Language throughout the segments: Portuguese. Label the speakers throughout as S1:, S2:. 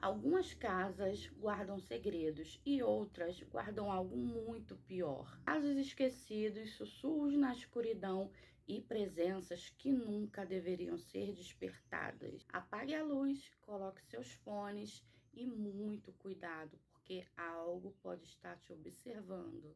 S1: Algumas casas guardam segredos e outras guardam algo muito pior. Casos esquecidos, sussurros na escuridão e presenças que nunca deveriam ser despertadas. Apague a luz, coloque seus fones e muito cuidado, porque algo pode estar te observando.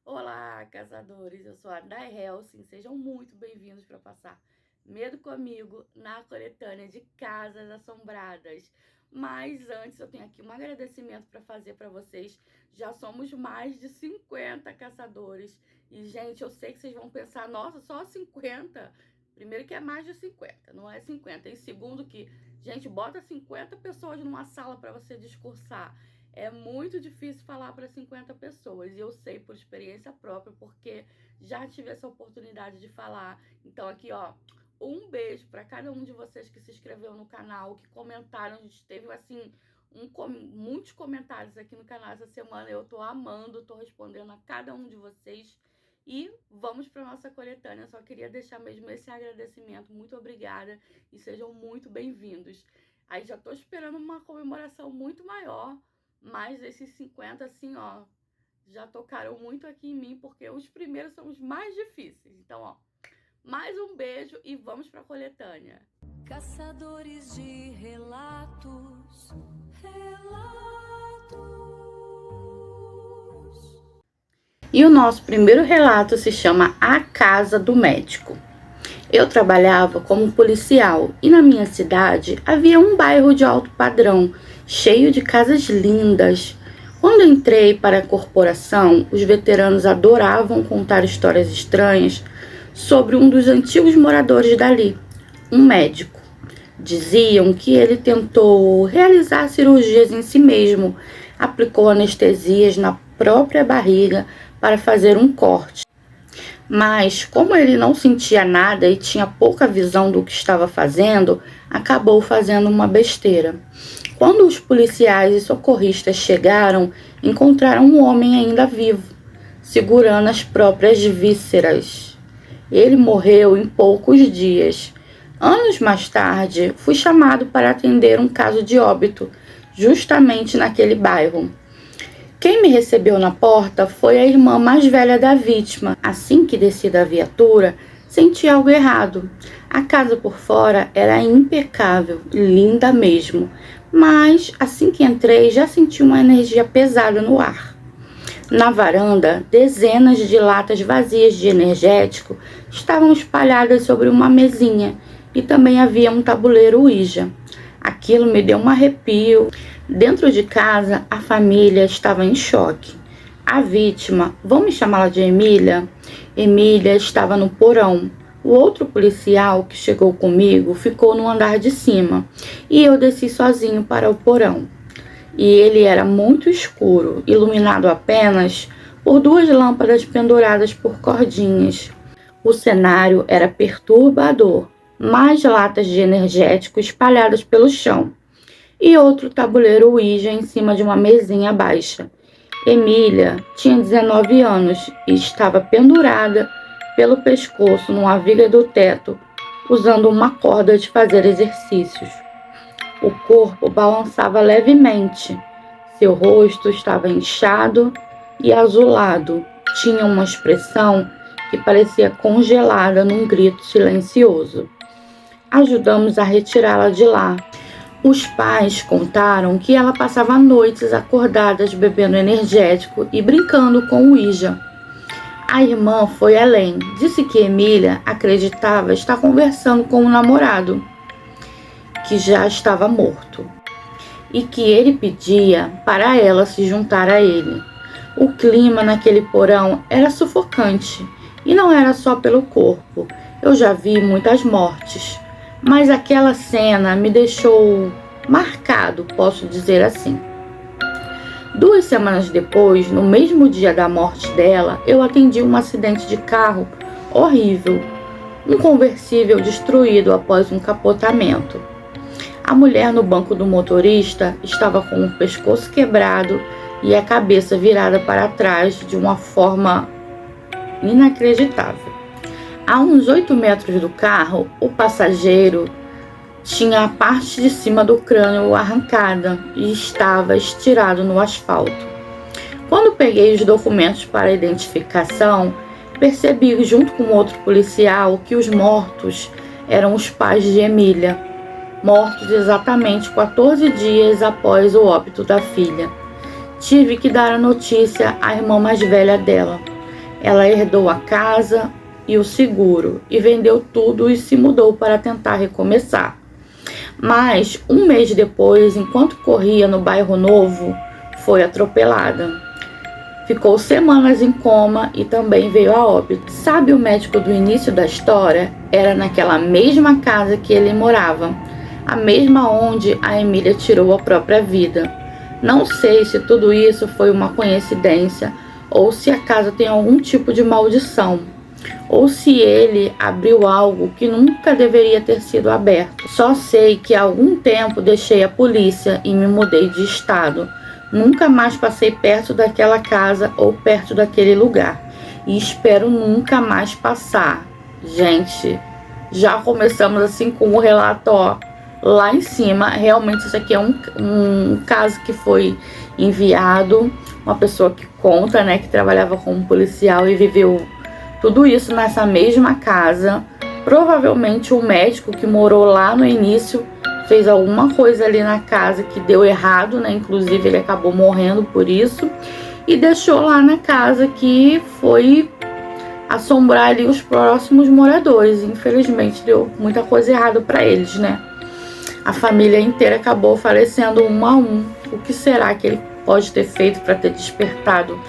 S1: Olá, caçadores! Eu sou a Day Helsing. Sejam muito bem-vindos para passar medo comigo na coletânea de Casas Assombradas. Mas antes eu tenho aqui um agradecimento para fazer para vocês. Já somos mais de 50 caçadores. E, gente, eu sei que vocês vão pensar, nossa, só 50? Primeiro que é mais de 50, não é 50. E segundo que, gente, bota 50 pessoas numa sala para você discursar. É muito difícil falar para 50 pessoas, e eu sei por experiência própria, porque já tive essa oportunidade de falar. Então aqui, ó, um beijo para cada um de vocês que se inscreveu no canal, que comentaram. A gente teve, assim, muitos comentários aqui no canal essa semana. Eu tô amando, tô respondendo a cada um de vocês. E vamos para nossa coletânea. Só queria deixar mesmo esse agradecimento. Muito obrigada e sejam muito bem-vindos. Aí já tô esperando uma comemoração muito maior. Mas esses 50, assim, ó, já tocaram muito aqui em mim, porque os primeiros são os mais difíceis. Então, ó, mais um beijo e vamos pra coletânea.
S2: Caçadores de relatos.
S1: E o nosso primeiro relato se chama A Casa do Médico. Eu trabalhava como policial e na minha cidade havia um bairro de alto padrão, cheio de casas lindas. Quando entrei para a corporação, os veteranos adoravam contar histórias estranhas sobre um dos antigos moradores dali, um médico. Diziam que ele tentou realizar cirurgias em si mesmo, aplicou anestesias na própria barriga para fazer um corte. Mas, como ele não sentia nada e tinha pouca visão do que estava fazendo, acabou fazendo uma besteira. Quando os policiais e socorristas chegaram, encontraram um homem ainda vivo, segurando as próprias vísceras. Ele morreu em poucos dias. Anos mais tarde, fui chamado para atender um caso de óbito, justamente naquele bairro. Quem me recebeu na porta foi a irmã mais velha da vítima. Assim que desci da viatura, senti algo errado. A casa por fora era impecável, linda mesmo. Mas, assim que entrei, já senti uma energia pesada no ar. Na varanda, dezenas de latas vazias de energético estavam espalhadas sobre uma mesinha e também havia um tabuleiro Ouija. Aquilo me deu um arrepio. Dentro de casa, a família estava em choque. A vítima, vamos chamá-la de Emília? Emília estava no porão. O outro policial que chegou comigo ficou no andar de cima e eu desci sozinho para o porão. E ele era muito escuro, iluminado apenas por duas lâmpadas penduradas por cordinhas. O cenário era perturbador, mais latas de energético espalhadas pelo chão e outro tabuleiro Ouija em cima de uma mesinha baixa. Emília tinha 19 anos e estava pendurada pelo pescoço numa viga do teto, usando uma corda de fazer exercícios. O corpo balançava levemente. Seu rosto estava inchado e azulado. Tinha uma expressão que parecia congelada num grito silencioso. Ajudamos a retirá-la de lá. Os pais contaram que ela passava noites acordadas bebendo energético e brincando com o Ouija. A irmã foi além. Disse que Emília acreditava estar conversando com um namorado, que já estava morto, e que ele pedia para ela se juntar a ele. O clima naquele porão era sufocante, e não era só pelo corpo. Eu já vi muitas mortes, mas aquela cena me deixou marcado, posso dizer assim. 2 semanas depois, no mesmo dia da morte dela, eu atendi um acidente de carro horrível. Um conversível destruído após um capotamento. A mulher no banco do motorista estava com o pescoço quebrado e a cabeça virada para trás de uma forma inacreditável. A uns 8 metros do carro, o passageiro tinha a parte de cima do crânio arrancada e estava estirado no asfalto. Quando peguei os documentos para identificação, percebi junto com outro policial que os mortos eram os pais de Emília, mortos exatamente 14 dias após o óbito da filha. Tive que dar a notícia à irmã mais velha dela. Ela herdou a casa e o seguro e vendeu tudo e se mudou para tentar recomeçar. Mas, um mês depois, enquanto corria no bairro Novo, foi atropelada. Ficou semanas em coma e também veio a óbito. Sabe o médico do início da história? Era naquela mesma casa que ele morava, a mesma onde a Emília tirou a própria vida. Não sei se tudo isso foi uma coincidência ou se a casa tem algum tipo de maldição, ou se ele abriu algo que nunca deveria ter sido aberto. Só sei que há algum tempo deixei a polícia e me mudei de estado. Nunca mais passei perto daquela casa ou perto daquele lugar. E espero nunca mais passar. Gente, já começamos assim com o relato, ó, lá em cima. Realmente isso aqui é um caso que foi enviado. Uma pessoa que conta, né, que trabalhava como policial e viveu tudo isso nessa mesma casa. Provavelmente o médico que morou lá no início fez alguma coisa ali na casa que deu errado, né? Inclusive ele acabou morrendo por isso. E deixou lá na casa, que foi assombrar ali os próximos moradores. Infelizmente deu muita coisa errada para eles, né? A família inteira acabou falecendo um a um. O que será que ele pode ter feito para ter despertado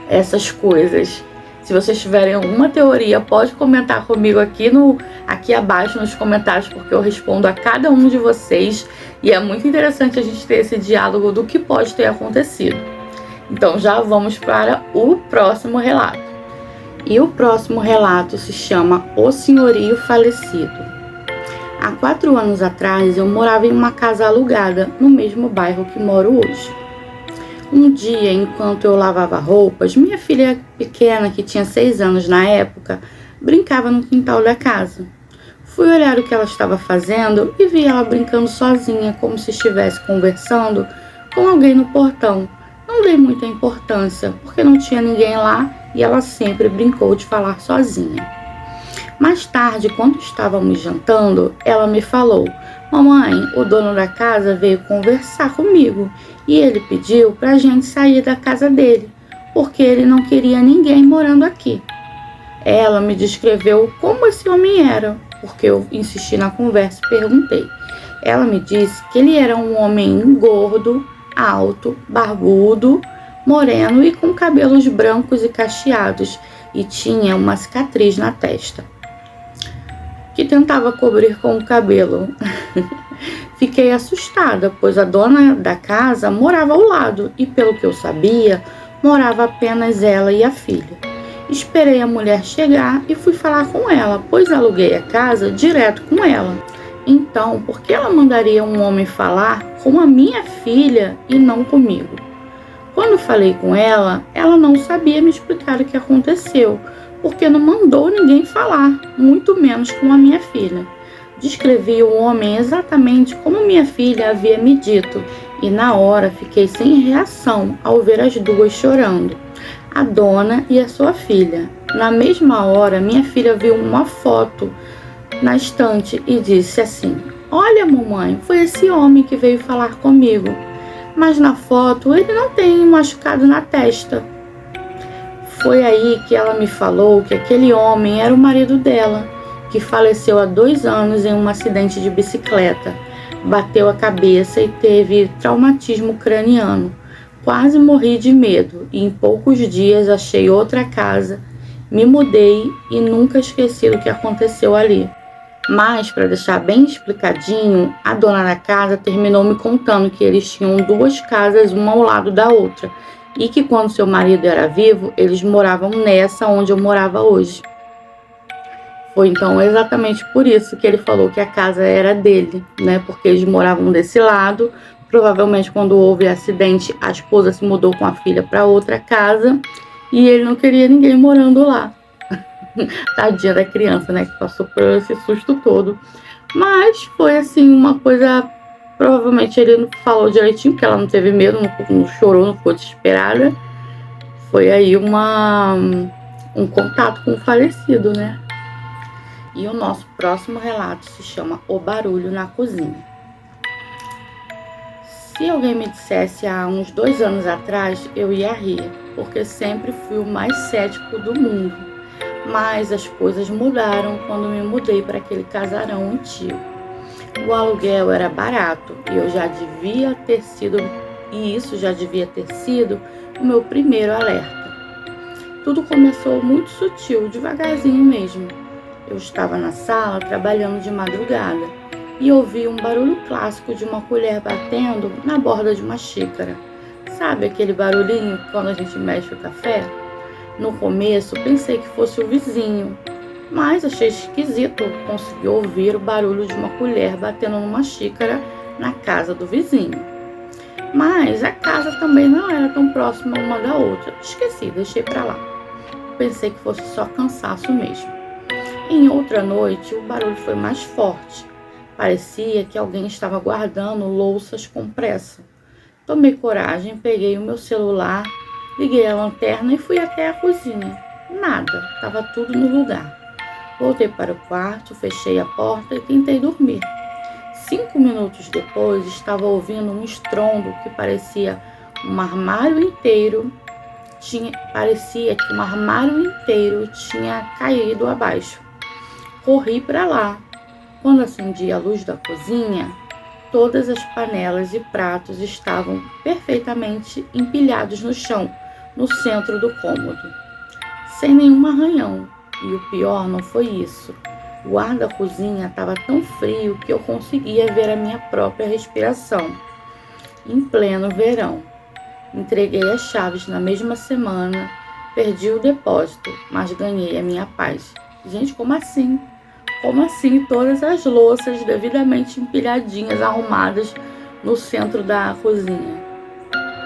S1: essas coisas? Se vocês tiverem alguma teoria, pode comentar comigo aqui abaixo nos comentários, porque eu respondo a cada um de vocês. E é muito interessante a gente ter esse diálogo do que pode ter acontecido. Então já vamos para o próximo relato. E o próximo relato se chama O Senhorio Falecido. Há 4 anos atrás eu morava em uma casa alugada no mesmo bairro que moro hoje. Um dia, enquanto eu lavava roupas, minha filha pequena, que tinha 6 anos na época, brincava no quintal da casa. Fui olhar o que ela estava fazendo e vi ela brincando sozinha, como se estivesse conversando com alguém no portão. Não dei muita importância, porque não tinha ninguém lá e ela sempre brincou de falar sozinha. Mais tarde, quando estávamos jantando, ela me falou: "Mamãe, o dono da casa veio conversar comigo e ele pediu para a gente sair da casa dele, porque ele não queria ninguém morando aqui." Ela me descreveu como esse homem era, porque eu insisti na conversa e perguntei. Ela me disse que ele era um homem gordo, alto, barbudo, moreno e com cabelos brancos e cacheados, e tinha uma cicatriz na testa, que tentava cobrir com o cabelo. Fiquei assustada, pois a dona da casa morava ao lado e, pelo que eu sabia, morava apenas ela e a filha. Esperei a mulher chegar e fui falar com ela, pois aluguei a casa direto com ela. Então, por que ela mandaria um homem falar com a minha filha e não comigo? Quando falei com ela, ela não sabia me explicar o que aconteceu, porque não mandou ninguém falar, muito menos com a minha filha. Descrevi o homem exatamente como minha filha havia me dito, e na hora fiquei sem reação ao ver as duas chorando, a dona e a sua filha. Na mesma hora, minha filha viu uma foto na estante e disse assim: "Olha, mamãe, foi esse homem que veio falar comigo, mas na foto ele não tem um machucado na testa." Foi aí que ela me falou que aquele homem era o marido dela, que faleceu há 2 anos em um acidente de bicicleta. Bateu a cabeça e teve traumatismo craniano. Quase morri de medo e em poucos dias achei outra casa, me mudei e nunca esqueci do que aconteceu ali. Mas, para deixar bem explicadinho, a dona da casa terminou me contando que eles tinham 2 casas, uma ao lado da outra, e que quando seu marido era vivo, eles moravam nessa onde eu morava hoje. Foi então exatamente por isso que ele falou que a casa era dele, né? Porque eles moravam desse lado. Provavelmente quando houve acidente, a esposa se mudou com a filha para outra casa e ele não queria ninguém morando lá. Tadinha da criança, né? Que passou por esse susto todo. Mas foi assim, uma coisa. Provavelmente ele não falou direitinho, porque ela não teve medo, não chorou, não ficou desesperada. Foi aí um contato com o falecido, né? E o nosso próximo relato se chama O Barulho na Cozinha. Se alguém me dissesse há uns 2 anos atrás, eu ia rir, porque sempre fui o mais cético do mundo. Mas as coisas mudaram quando me mudei para aquele casarão antigo. O aluguel era barato e isso já devia ter sido o meu primeiro alerta. Tudo começou muito sutil, devagarzinho mesmo. Eu estava na sala trabalhando de madrugada e ouvi um barulho clássico de uma colher batendo na borda de uma xícara. Sabe aquele barulhinho quando a gente mexe o café? No começo pensei que fosse o vizinho, mas achei esquisito conseguir ouvir o barulho de uma colher batendo numa xícara na casa do vizinho. Mas a casa também não era tão próxima uma da outra. Esqueci, deixei pra lá. Pensei que fosse só cansaço mesmo. Em outra noite, o barulho foi mais forte. Parecia que alguém estava guardando louças com pressa. Tomei coragem, peguei o meu celular, liguei a lanterna e fui até a cozinha. Nada, estava tudo no lugar. Voltei para o quarto, fechei a porta e tentei dormir. 5 minutos depois, estava ouvindo um estrondo que parecia que um armário inteiro tinha caído abaixo. Corri para lá. Quando acendi a luz da cozinha, todas as panelas e pratos estavam perfeitamente empilhados no chão, no centro do cômodo, sem nenhum arranhão. E o pior não foi isso. O ar da cozinha estava tão frio que eu conseguia ver a minha própria respiração. Em pleno verão. Entreguei as chaves na mesma semana, perdi o depósito, mas ganhei a minha paz. Gente, como assim? Como assim todas as louças devidamente empilhadinhas, arrumadas no centro da cozinha?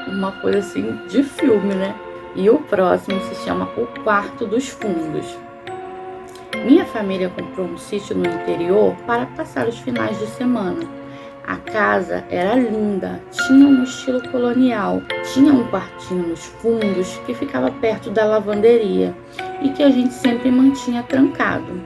S1: Uma coisa assim de filme, né? E o próximo se chama O Quarto dos Fundos. Minha família comprou um sítio no interior para passar os finais de semana. A casa era linda, tinha um estilo colonial, tinha um quartinho nos fundos que ficava perto da lavanderia e que a gente sempre mantinha trancado.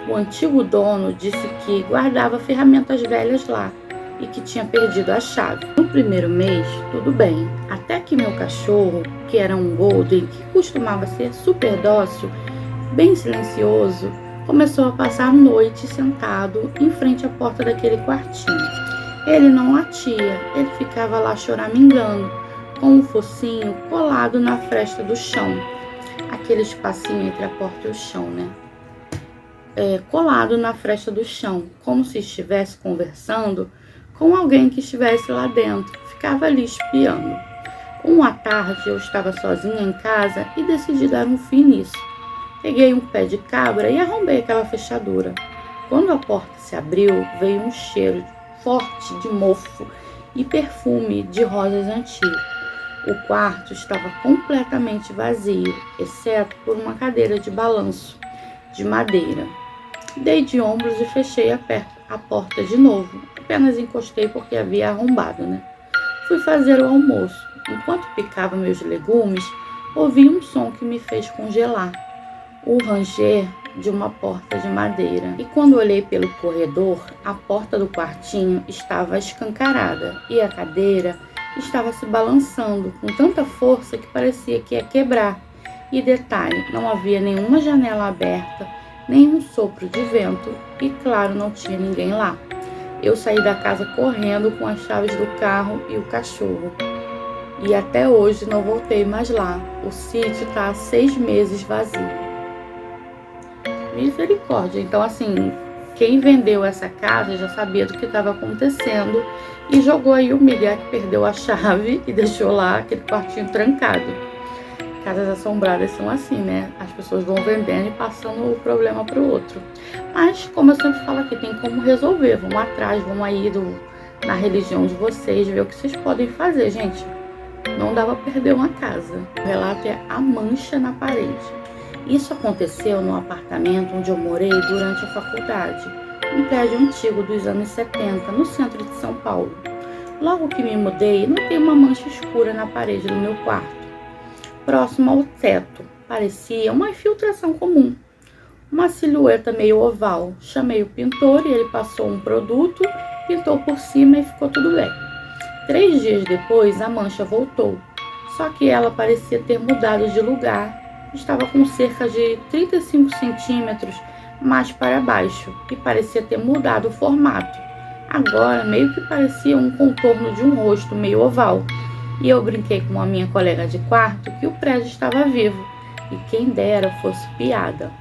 S1: O antigo dono disse que guardava ferramentas velhas lá e que tinha perdido a chave. No primeiro mês, tudo bem, até que meu cachorro, que era um golden, que costumava ser super dócil, bem silencioso, começou a passar a noite sentado em frente à porta daquele quartinho. Ele não latia, ele ficava lá choramingando, com um focinho colado na fresta do chão. Aquele espacinho entre a porta e o chão, né? Colado na fresta do chão, como se estivesse conversando com alguém que estivesse lá dentro. Ficava ali espiando. Uma tarde eu estava sozinha em casa e decidi dar um fim nisso. Peguei um pé de cabra e arrombei aquela fechadura. Quando a porta se abriu, veio um cheiro forte de mofo e perfume de rosas antigas. O quarto estava completamente vazio, exceto por uma cadeira de balanço de madeira. Dei de ombros e fechei a porta de novo. Apenas encostei porque havia arrombado, né? Fui fazer o almoço. Enquanto picava meus legumes, ouvi um som que me fez congelar. O ranger de uma porta de madeira. E quando olhei pelo corredor, a porta do quartinho estava escancarada e a cadeira estava se balançando com tanta força que parecia que ia quebrar. E detalhe, não havia nenhuma janela aberta, nenhum sopro de vento e, claro, não tinha ninguém lá. Eu saí da casa correndo com as chaves do carro e o cachorro. E até hoje não voltei mais lá. O sítio está há 6 meses vazio. Misericórdia. Então, assim, quem vendeu essa casa já sabia do que estava acontecendo e jogou aí o migué que perdeu a chave e deixou lá aquele quartinho trancado. Casas assombradas são assim, né? As pessoas vão vendendo e passando o problema para o outro. Mas, como eu sempre falo aqui, tem como resolver. Vão atrás, vão aí na religião de vocês, ver o que vocês podem fazer, gente. Não dá para perder uma casa. O relato é a mancha na parede. Isso aconteceu no apartamento onde eu morei durante a faculdade. um prédio antigo dos anos 70, no centro de São Paulo. Logo que me mudei, notei uma mancha escura na parede do meu quarto, próximo ao teto. Parecia uma infiltração comum, uma silhueta meio oval. Chamei o pintor e ele passou um produto, pintou por cima e ficou tudo bem. 3 dias depois, a mancha voltou, só que ela parecia ter mudado de lugar. Estava com cerca de 35 centímetros mais para baixo e parecia ter mudado o formato. Agora meio que parecia um contorno de um rosto meio oval. E eu brinquei com a minha colega de quarto que o prédio estava vivo e quem dera fosse piada.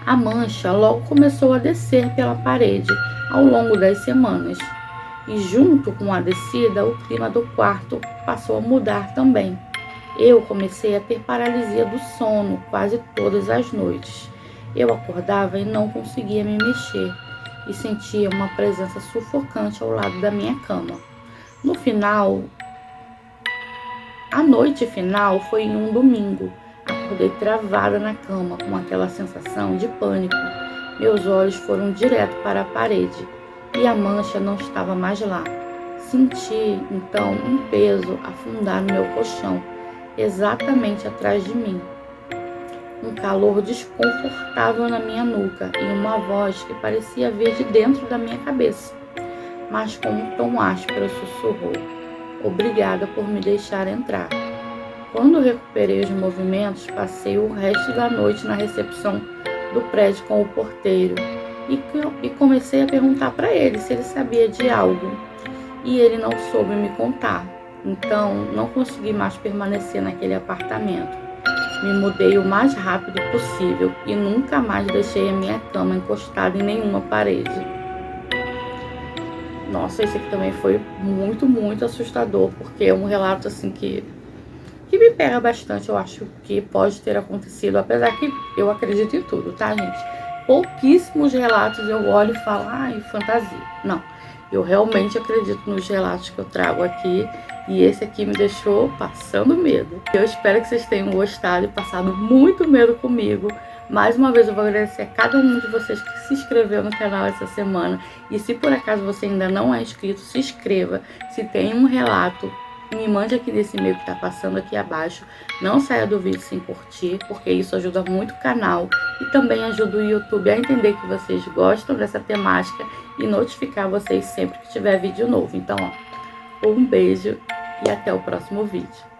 S1: A mancha logo começou a descer pela parede ao longo das semanas. E junto com a descida, o clima do quarto passou a mudar também. Eu comecei a ter paralisia do sono quase todas as noites. Eu acordava e não conseguia me mexer e sentia uma presença sufocante ao lado da minha cama. No final, a noite final foi em um domingo. Acordei travada na cama com aquela sensação de pânico. Meus olhos foram direto para a parede e a mancha não estava mais lá. Senti, então, um peso afundar no meu colchão, exatamente atrás de mim. Um calor desconfortável na minha nuca e uma voz que parecia vir de dentro da minha cabeça, mas com um tom áspero sussurrou: "Obrigada por me deixar entrar." Quando recuperei os movimentos, passei o resto da noite na recepção do prédio com o porteiro e comecei a perguntar para ele se ele sabia de algo. E ele não soube me contar. Então, não consegui mais permanecer naquele apartamento. Me mudei o mais rápido possível e nunca mais deixei a minha cama encostada em nenhuma parede. Nossa, esse aqui também foi muito, muito assustador, porque é um relato assim que me pega bastante. Eu acho que pode ter acontecido, apesar que eu acredito em tudo, tá, gente? Pouquíssimos relatos eu olho e falo, ai, fantasia. Não, eu realmente acredito nos relatos que eu trago aqui. E esse aqui me deixou passando medo. Eu espero que vocês tenham gostado e passado muito medo comigo. Mais uma vez eu vou agradecer a cada um de vocês que se inscreveu no canal essa semana. E se por acaso você ainda não é inscrito, se inscreva. Se tem um relato, me mande aqui nesse e-mail que está passando aqui abaixo. Não saia do vídeo sem curtir, porque isso ajuda muito o canal. E também ajuda o YouTube a entender que vocês gostam dessa temática e notificar vocês sempre que tiver vídeo novo. Então, ó, um beijo e até o próximo vídeo.